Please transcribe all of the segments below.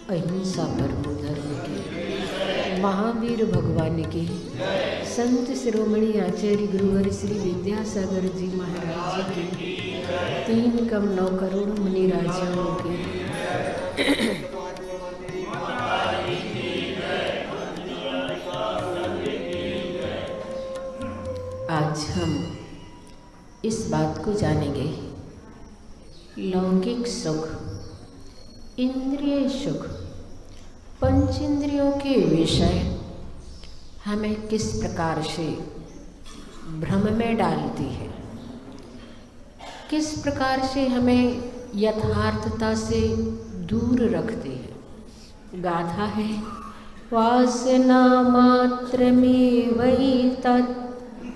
अहिंसा परमो धर्म की, महावीर भगवान की, संत शिरोमणि आचार्य गुरुवर श्री विद्यासागर जी महाराज जी की, 3 करोड़ मुनि राजाओं की। आज हम इस बात को जानेंगे, लौकिक सुख, इंद्रिय सुख, पंचेंद्रियों के विषय हमें किस प्रकार से भ्रम में डालती है, किस प्रकार से हमें यथार्थता से दूर रखती है। गाथा है, वासना मात्रमेवैतत्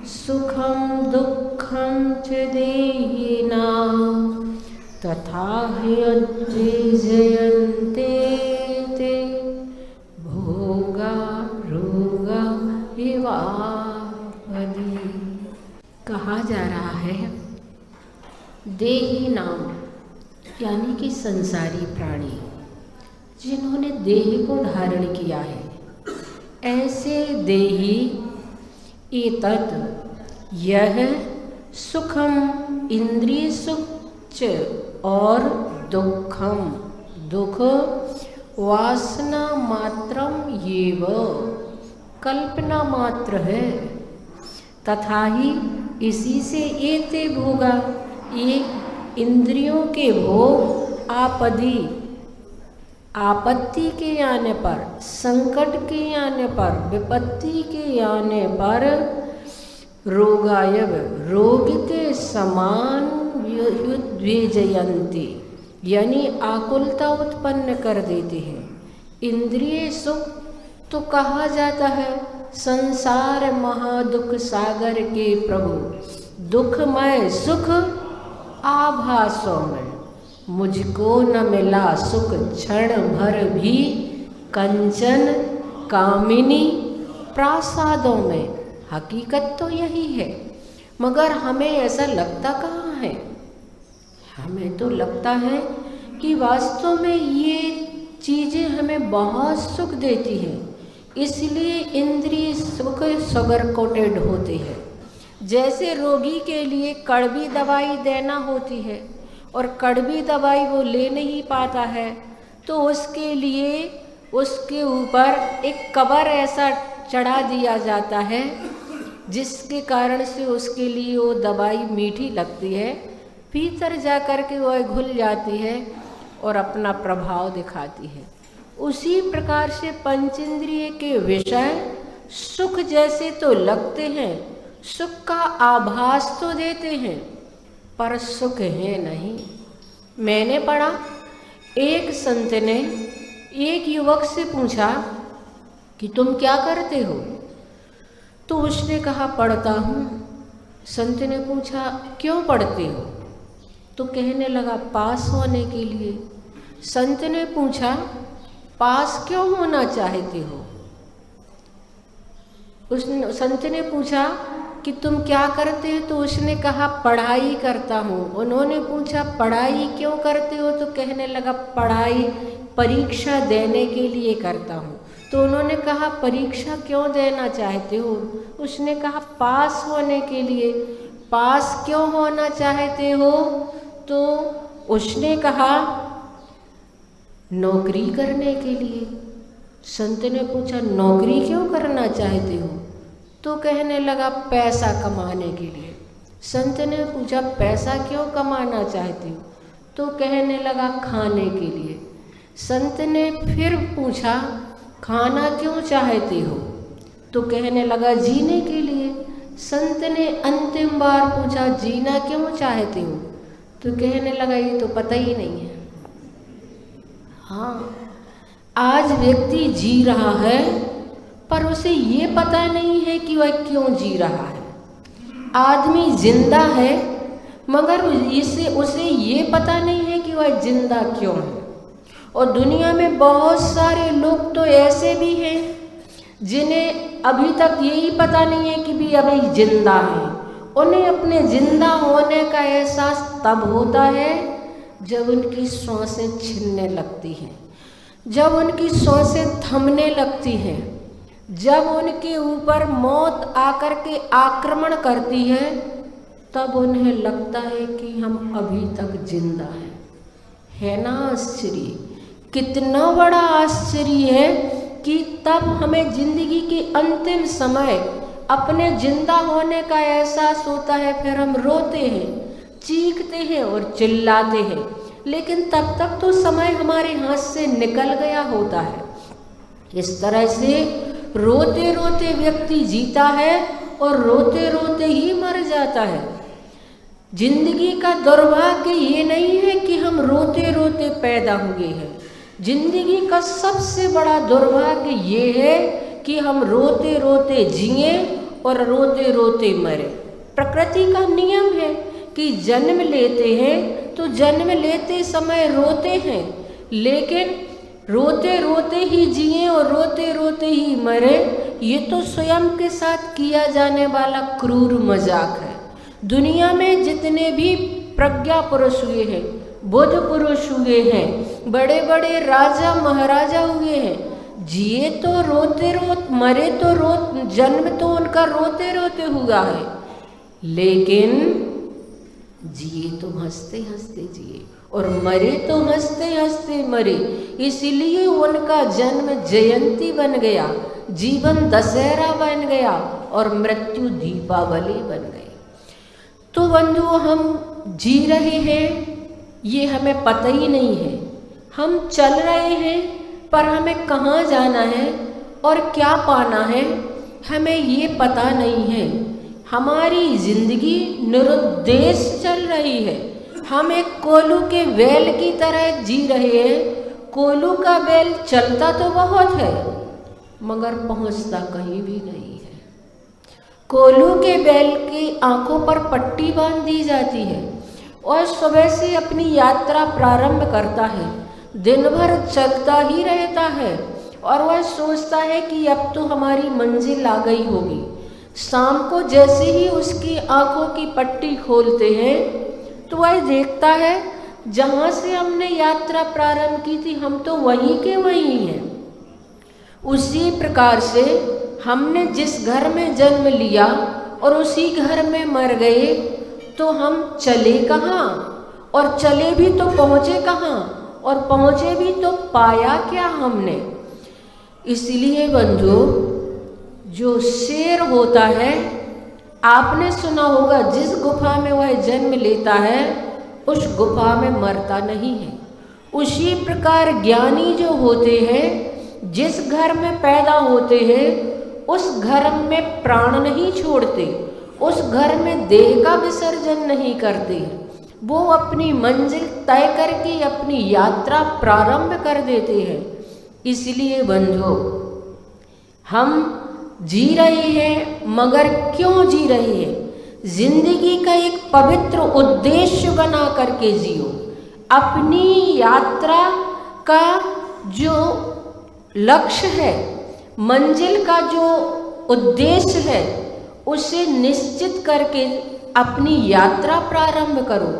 सुखम दुःखम च देहिनां तथा ह्यद्विजयन्ते ते भोगा रोगा विवापदि। कहा जा रहा है, देही नाम यानी कि संसारी प्राणी जिन्होंने देह को धारण किया है, ऐसे देही एतत् यह सुखम इंद्रिय सुख और दुखम दुख वासना मात्रम येव कल्पना मात्र है, तथा ही इसी से एते भोगा ये इंद्रियों के भोग आपदी आपत्ति के आने पर, संकट के आने पर, विपत्ति के आने पर रोगायव रोग के समान द्विजयन्ति यानी आकुलता उत्पन्न कर देते हैं। इंद्रिय सुख तो कहा जाता है संसार महादुख सागर के प्रभु, दुखमय सुख आभासों में मुझको न मिला सुख क्षण भर भी, कंचन कामिनी प्रासादों में। हकीकत तो यही है, मगर हमें ऐसा लगता कहाँ है। हमें तो लगता है कि वास्तव में ये चीज़ें हमें बहुत सुख देती हैं, इसलिए इंद्रिय सुख शुगर कोटेड होते हैं। जैसे रोगी के लिए कड़वी दवाई देना होती है और कड़वी दवाई वो ले नहीं पाता है, तो उसके लिए उसके ऊपर एक कवर ऐसा चढ़ा दिया जाता है जिसके कारण से उसके लिए वो दवाई मीठी लगती है, भीतर जा कर के वह घुल जाती है और अपना प्रभाव दिखाती है। उसी प्रकार से पंचेंद्रिय के विषय सुख जैसे तो लगते हैं, सुख का आभास तो देते हैं, पर सुख है नहीं। मैंने पढ़ा, एक संत ने एक युवक से पूछा कि तुम क्या करते हो, तो उसने कहा पढ़ता हूँ। संत ने पूछा क्यों पढ़ते हो, तो कहने लगा पास होने के लिए। संत ने पूछा पास क्यों होना चाहते हो, संत ने पूछा कि तुम क्या करते हो, तो उसने कहा पढ़ाई करता हूँ। उन्होंने पूछा पढ़ाई क्यों करते हो, तो कहने लगा पढ़ाई परीक्षा देने के लिए करता हूँ। तो उन्होंने कहा परीक्षा क्यों देना चाहते हो, उसने कहा पास होने के लिए। पास क्यों होना चाहते हो, तो उसने कहा नौकरी करने के लिए। संत ने पूछा नौकरी क्यों करना चाहते हो, तो कहने लगा पैसा कमाने के लिए। संत ने पूछा पैसा क्यों कमाना चाहते हो, तो कहने लगा खाने के लिए। संत ने फिर पूछा खाना क्यों चाहते हो, तो कहने लगा जीने के लिए। संत ने अंतिम बार पूछा जीना क्यों चाहते हो, तो कहने लगा ये तो पता ही नहीं है। हाँ, आज व्यक्ति जी रहा है पर उसे ये पता नहीं है कि वह क्यों जी रहा है। आदमी जिंदा है मगर उसे ये पता नहीं है कि वह जिंदा क्यों है। और दुनिया में बहुत सारे लोग तो ऐसे भी हैं जिन्हें अभी तक यही पता नहीं है कि भी अभी जिंदा हैं। उन्हें अपने जिंदा होने का एहसास तब होता है जब उनकी सांसें छिनने लगती हैं, जब उनकी सांसें थमने लगती हैं, जब उनके ऊपर मौत आकर के आक्रमण करती है, तब उन्हें लगता है कि हम अभी तक जिंदा हैं। है ना आश्चर्य? कितना बड़ा आश्चर्य है कि तब हमें जिंदगी के अंतिम समय अपने जिंदा होने का एहसास होता है, फिर हम रोते हैं, चीखते हैं और चिल्लाते हैं, लेकिन तब तक तो समय हमारे हाथ से निकल गया होता है। इस तरह से रोते रोते व्यक्ति जीता है और रोते रोते ही मर जाता है। जिंदगी का दुर्भाग्य ये नहीं है कि हम रोते रोते पैदा हुए हैं, जिंदगी का सबसे बड़ा दुर्भाग्य ये है कि हम रोते रोते जिए और रोते रोते मरे। प्रकृति का नियम है कि जन्म लेते हैं तो जन्म लेते समय रोते हैं, लेकिन रोते रोते ही जिए और रोते रोते ही मरे, ये तो स्वयं के साथ किया जाने वाला क्रूर मजाक है। दुनिया में जितने भी प्रज्ञा पुरुष हुए हैं, बुद्ध पुरुष हुए हैं, बड़े बड़े राजा महाराजा हुए हैं, जिए तो रोते रोते, मरे तो जन्म तो उनका रोते रोते हुआ है, लेकिन जिए तो हंसते हंसते जिए और मरे तो हंसते हंसते मरे। इसीलिए उनका जन्म जयंती बन गया, जीवन दशहरा बन गया और मृत्यु दीपावली बन गई। तो बंधु, हम जी रहे हैं ये हमें पता ही नहीं है, हम चल रहे हैं पर हमें कहाँ जाना है और क्या पाना है हमें ये पता नहीं है। हमारी जिंदगी निरुद्देश्य चल रही है, हम एक कोलू के बैल की तरह जी रहे हैं। कोलू का बैल चलता तो बहुत है मगर पहुंचता कहीं भी नहीं है। कोलू के बैल की आंखों पर पट्टी बांध दी जाती है और सुबह से अपनी यात्रा प्रारंभ करता है, दिन भर चलता ही रहता है और वह सोचता है कि अब तो हमारी मंजिल आ गई होगी। शाम को जैसे ही उसकी आंखों की पट्टी खोलते हैं तो वह देखता है जहाँ से हमने यात्रा प्रारंभ की थी हम तो वहीं के वहीं हैं। उसी प्रकार से हमने जिस घर में जन्म लिया और उसी घर में मर गए, तो हम चले कहाँ और चले भी तो पहुँचे कहाँ और पहुँचे भी तो पाया क्या हमने। इसलिए बंधु, जो शेर होता है, आपने सुना होगा, जिस गुफा में वह जन्म लेता है उस गुफा में मरता नहीं है। उसी प्रकार ज्ञानी जो होते हैं, जिस घर में पैदा होते हैं उस घर में प्राण नहीं छोड़ते, उस घर में देह का विसर्जन नहीं करते, वो अपनी मंजिल तय करके अपनी यात्रा प्रारंभ कर देते हैं। इसलिए बंधु, हम जी रहे हैं मगर क्यों जी रहे हैं? जिंदगी का एक पवित्र उद्देश्य बना करके जियो। अपनी यात्रा का जो लक्ष्य है, मंजिल का जो उद्देश्य है, उसे निश्चित करके अपनी यात्रा प्रारंभ करो।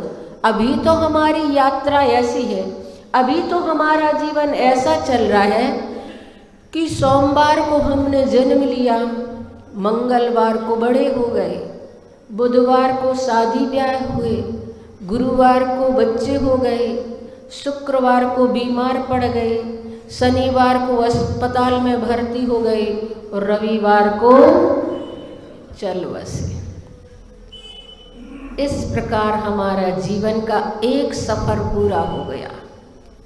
अभी तो हमारी यात्रा ऐसी है, अभी तो हमारा जीवन ऐसा चल रहा है कि सोमवार को हमने जन्म लिया, मंगलवार को बड़े हो गए, बुधवार को शादी ब्याह हुए, गुरुवार को बच्चे हो गए, शुक्रवार को बीमार पड़ गए, शनिवार को अस्पताल में भर्ती हो गए और रविवार को चल बसे। इस प्रकार हमारा जीवन का एक सफर पूरा हो गया,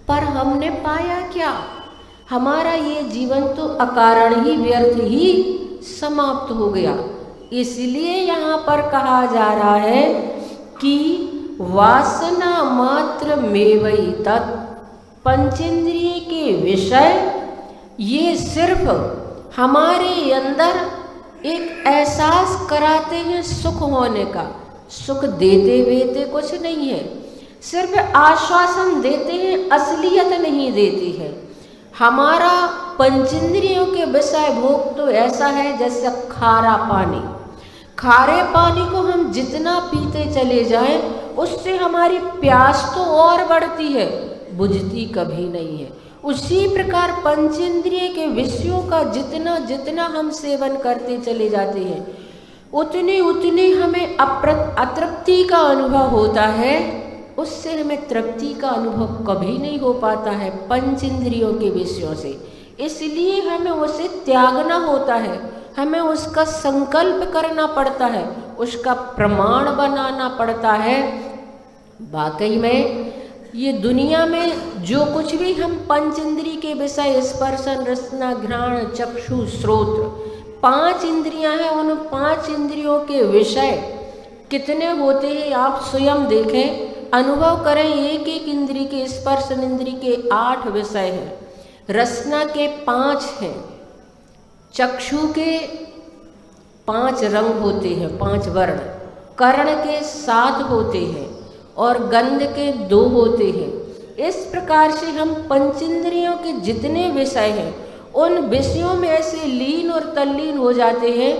पर हमने पाया क्या? हमारा ये जीवन तो अकारण ही व्यर्थ ही समाप्त हो गया। इसलिए यहाँ पर कहा जा रहा है कि वासना मात्र मेवई तत्, पंचेंद्रिय के विषय ये सिर्फ हमारे अंदर एक एहसास कराते हैं सुख होने का। सुख देते वेते कुछ नहीं है, सिर्फ आश्वासन देते हैं, असलियत नहीं देती है। हमारा पंचेंद्रियों के विषय भोग तो ऐसा है जैसे खारा पानी। खारे पानी को हम जितना पीते चले जाएं, उससे हमारी प्यास तो और बढ़ती है, बुझती कभी नहीं है। उसी प्रकार पंचेंद्रिय के विषयों का जितना जितना हम सेवन करते चले जाते हैं, उतनी उतनी हमें अतृप्ति का अनुभव होता है, उससे हमें तृप्ति का अनुभव कभी नहीं हो पाता है पंचेंद्रियों के विषयों से। इसलिए हमें उसे त्यागना होता है, हमें उसका संकल्प करना पड़ता है, उसका प्रमाण बनाना पड़ता है। वाकई में ये दुनिया में जो कुछ भी हम पंचेंद्रिय के विषय स्पर्शन, रसना, घ्राण, चक्षु, श्रोत्र, 5 इंद्रियां हैं, उन 5 इंद्रियों के विषय कितने होते हैं आप स्वयं देखें, अनुभव करें। एक एक इंद्रिय के, स्पर्शन इंद्रिय के 8 विषय हैं, रसना के 5 हैं, चक्षु के 5 रंग होते हैं, 5 वर्ण, कर्ण के 7 होते हैं और गंध के 2 होते हैं। इस प्रकार से हम पंचेंद्रियों के जितने विषय हैं, उन विषयों में ऐसे लीन और तल्लीन हो जाते हैं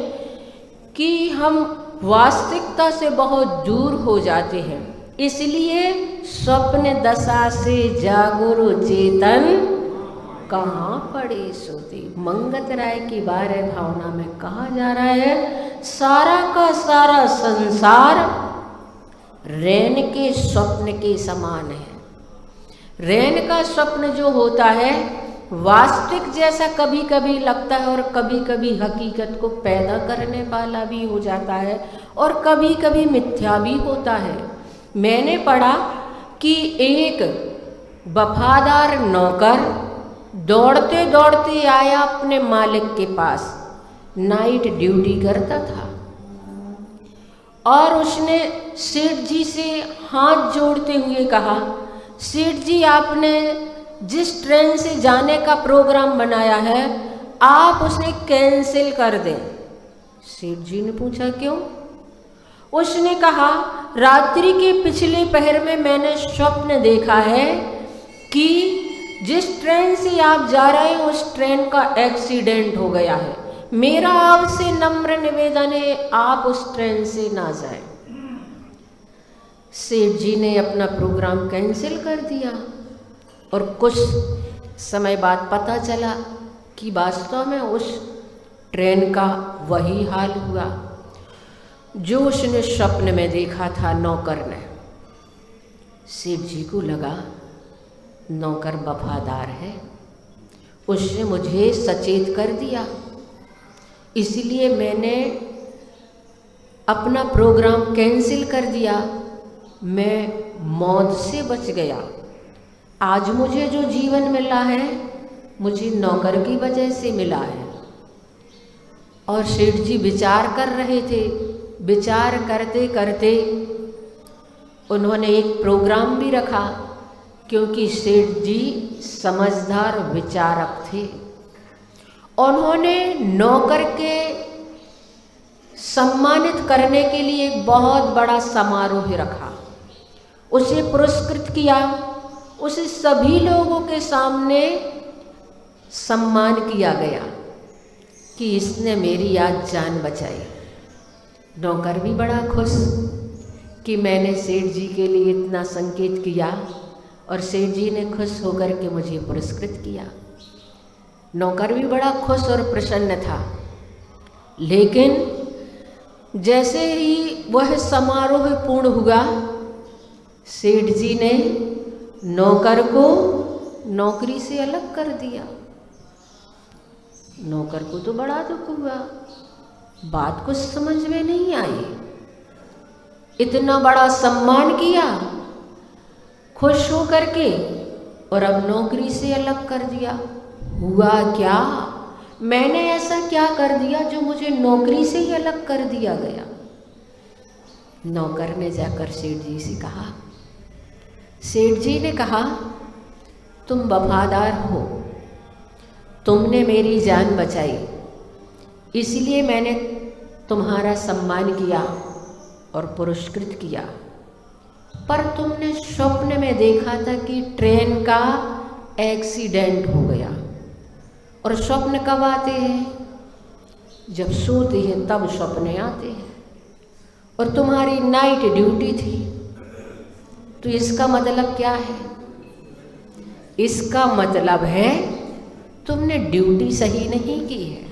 कि हम वास्तविकता से बहुत दूर हो जाते हैं। इसलिए स्वप्न दशा से जागरो चेतन कहाँ पड़े सोते। मंगत राय की 12 भावना में कहा जा रहा है, सारा का सारा संसार रैन के स्वप्न के समान है। रैन का स्वप्न जो होता है वास्तविक जैसा कभी कभी लगता है और कभी कभी हकीकत को पैदा करने वाला भी हो जाता है और कभी कभी मिथ्या भी होता है। मैंने पढ़ा कि एक वफादार नौकर दौड़ते दौड़ते आया अपने मालिक के पास, नाइट ड्यूटी करता था, और उसने सेठ जी से हाथ जोड़ते हुए कहा, सेठ जी आपने जिस ट्रेन से जाने का प्रोग्राम बनाया है आप उसे कैंसिल कर दें। सेठ जी ने पूछा क्यों? उसने कहा, रात्रि के पिछले पहर में मैंने स्वप्न देखा है कि जिस ट्रेन से आप जा रहे हैं उस ट्रेन का एक्सीडेंट हो गया है। मेरा आपसे नम्र निवेदन है आप उस ट्रेन से ना जाएं। सेठ जी ने अपना प्रोग्राम कैंसिल कर दिया और कुछ समय बाद पता चला कि वास्तव में उस ट्रेन का वही हाल हुआ जो उसने स्वप्न में देखा था नौकर ने। सेठ जी को लगा नौकर वफादार है, उसने मुझे सचेत कर दिया, इसलिए मैंने अपना प्रोग्राम कैंसिल कर दिया, मैं मौत से बच गया। आज मुझे जो जीवन मिला है मुझे नौकर की वजह से मिला है। और सेठ जी विचार कर रहे थे, विचार करते करते उन्होंने एक प्रोग्राम भी रखा, क्योंकि सेठ जी समझदार विचारक थे। उन्होंने नौकर के सम्मानित करने के लिए एक बहुत बड़ा समारोह रखा, उसे पुरस्कृत किया, उसे सभी लोगों के सामने सम्मान किया गया कि इसने मेरी आज जान बचाई। नौकर भी बड़ा खुश कि मैंने सेठ जी के लिए इतना संकेत किया और सेठ जी ने खुश होकर के मुझे पुरस्कृत किया। नौकर भी बड़ा खुश और प्रसन्न था। लेकिन जैसे ही वह समारोह पूर्ण हुआ, सेठ जी ने नौकर को नौकरी से अलग कर दिया। नौकर को तो बड़ा दुख हुआ, बात कुछ समझ में नहीं आई। इतना बड़ा सम्मान किया खुश हो करके और अब नौकरी से अलग कर दिया। हुआ क्या? मैंने ऐसा क्या कर दिया जो मुझे नौकरी से ही अलग कर दिया गया? नौकर ने जाकर सेठ जी से कहा। सेठ जी ने कहा, तुम वफादार हो, तुमने मेरी जान बचाई, इसलिए मैंने तुम्हारा सम्मान किया और पुरस्कृत किया। पर तुमने स्वप्न में देखा था कि ट्रेन का एक्सीडेंट हो गया। और स्वप्न कब आते हैं? जब सोते हैं तब स्वप्न आते हैं। और तुम्हारी नाइट ड्यूटी थी। तो इसका मतलब क्या है? इसका मतलब है तुमने ड्यूटी सही नहीं की है।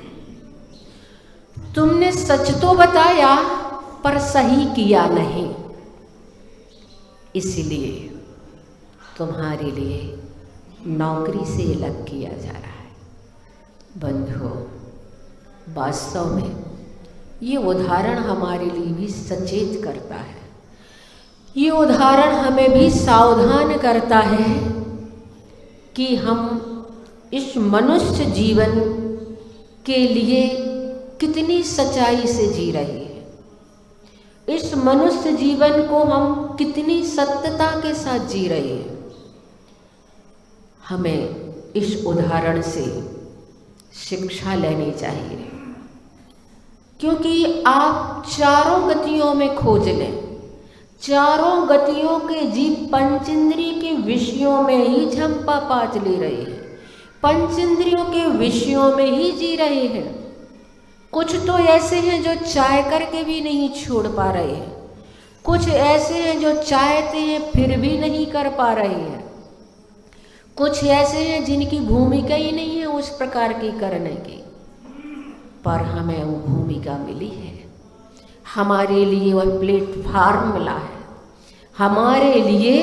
तुमने सच तो बताया पर सही किया नहीं, इसलिए तुम्हारे लिए नौकरी से अलग किया जा रहा है। बंधुओं, वास्तव में ये उदाहरण हमारे लिए भी सचेत करता है। ये उदाहरण हमें भी सावधान करता है कि हम इस मनुष्य जीवन के लिए कितनी सच्चाई से जी रहे हैं। इस मनुष्य जीवन को हम कितनी सत्यता के साथ जी रहे हैं। हमें इस उदाहरण से शिक्षा लेनी चाहिए, क्योंकि आप चारों गतियों में खोज लें, चारों गतियों के जीव पंचेंद्रिय के विषयों में ही झंपा पात ले रहे हैं, पंचेंद्रियों के विषयों में ही जी रहे हैं। कुछ तो ऐसे हैं जो चाह करके भी नहीं छोड़ पा रहे हैं, कुछ ऐसे हैं जो चाहते हैं फिर भी नहीं कर पा रहे हैं, कुछ ऐसे हैं जिनकी भूमिका ही नहीं है उस प्रकार की करने की। पर हमें वो भूमिका मिली है, हमारे लिए वह प्लेटफार्म मिला है, हमारे लिए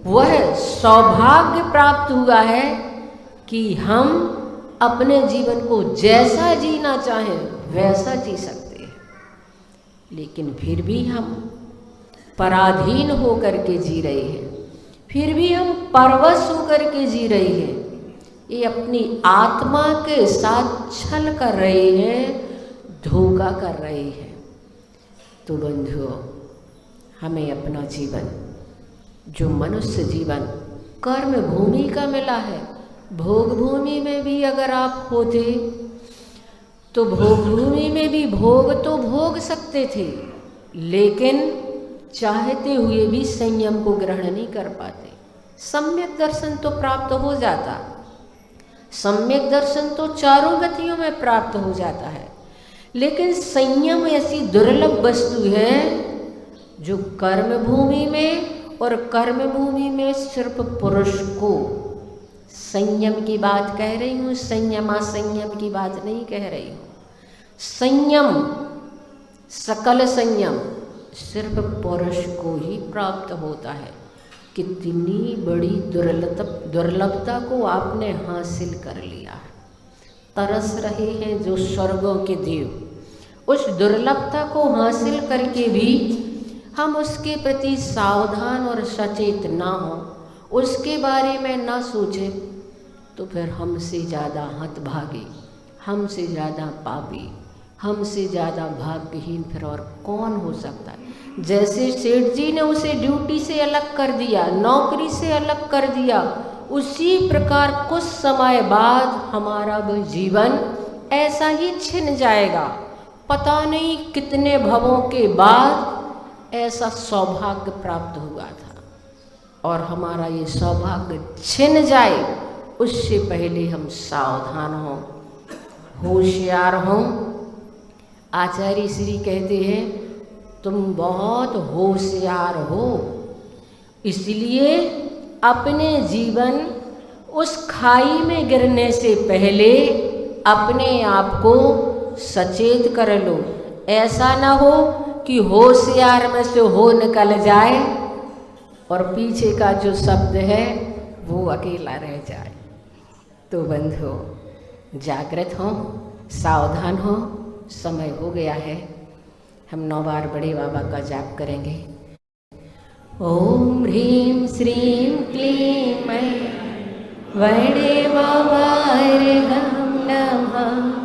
वह सौभाग्य प्राप्त हुआ है कि हम अपने जीवन को जैसा जीना चाहें वैसा जी सकते हैं। लेकिन फिर भी हम पराधीन होकर के जी रहे हैं, फिर भी हम परवश होकर के जी रहे हैं। ये अपनी आत्मा के साथ छल कर रहे हैं, धोखा कर रहे हैं। तो बंधुओं, हमें अपना जीवन, जो मनुष्य जीवन कर्म भूमि का मिला है, भोग भूमि में भी अगर आप होते तो भोग भूमि में भी भोग तो भोग सकते थे, लेकिन चाहते हुए भी संयम को ग्रहण नहीं कर पाते। सम्यक दर्शन तो प्राप्त हो जाता, सम्यक दर्शन तो चारों गतियों में प्राप्त हो जाता है, लेकिन संयम ऐसी दुर्लभ वस्तु है जो कर्म भूमि में और कर्म भूमि में सिर्फ पुरुष को, संयम की बात कह रही हूँ, संयम असंयम की बात नहीं कह रही हूँ। संयम, सकल संयम सिर्फ पुरुष को ही प्राप्त होता है। कितनी बड़ी दुर्लभता को आपने हासिल कर लिया है। तरस रहे हैं जो स्वर्गों के देव, उस दुर्लभता को हासिल करके भी हम उसके प्रति सावधान और सचेत ना हो, उसके बारे में ना सोचें, तो फिर हमसे ज़्यादा हतभागी, हमसे ज़्यादा पापी, हमसे ज़्यादा भाग्यहीन फिर और कौन हो सकता है। जैसे सेठ जी ने उसे ड्यूटी से अलग कर दिया, नौकरी से अलग कर दिया, उसी प्रकार कुछ समय बाद हमारा भी जीवन ऐसा ही छिन जाएगा। पता नहीं कितने भवों के बाद ऐसा सौभाग्य प्राप्त हुआ था, और हमारा ये सौभाग्य छिन जाए उससे पहले हम सावधान हों, होशियार हों। आचार्य श्री कहते हैं तुम बहुत होशियार हो, इसलिए अपने जीवन उस खाई में गिरने से पहले अपने आप को सचेत कर लो। ऐसा ना हो कि होशियार में से हो निकल जाए और पीछे का जो शब्द है वो अकेला रह जाए। तो बंधुओं, जागृत हो, सावधान हो। समय हो गया है, हम 9 बार बड़े बाबा का जाप करेंगे। ओम ह्रीं श्रीं क्लीं मैं बड़े बाबा रे हम नमः।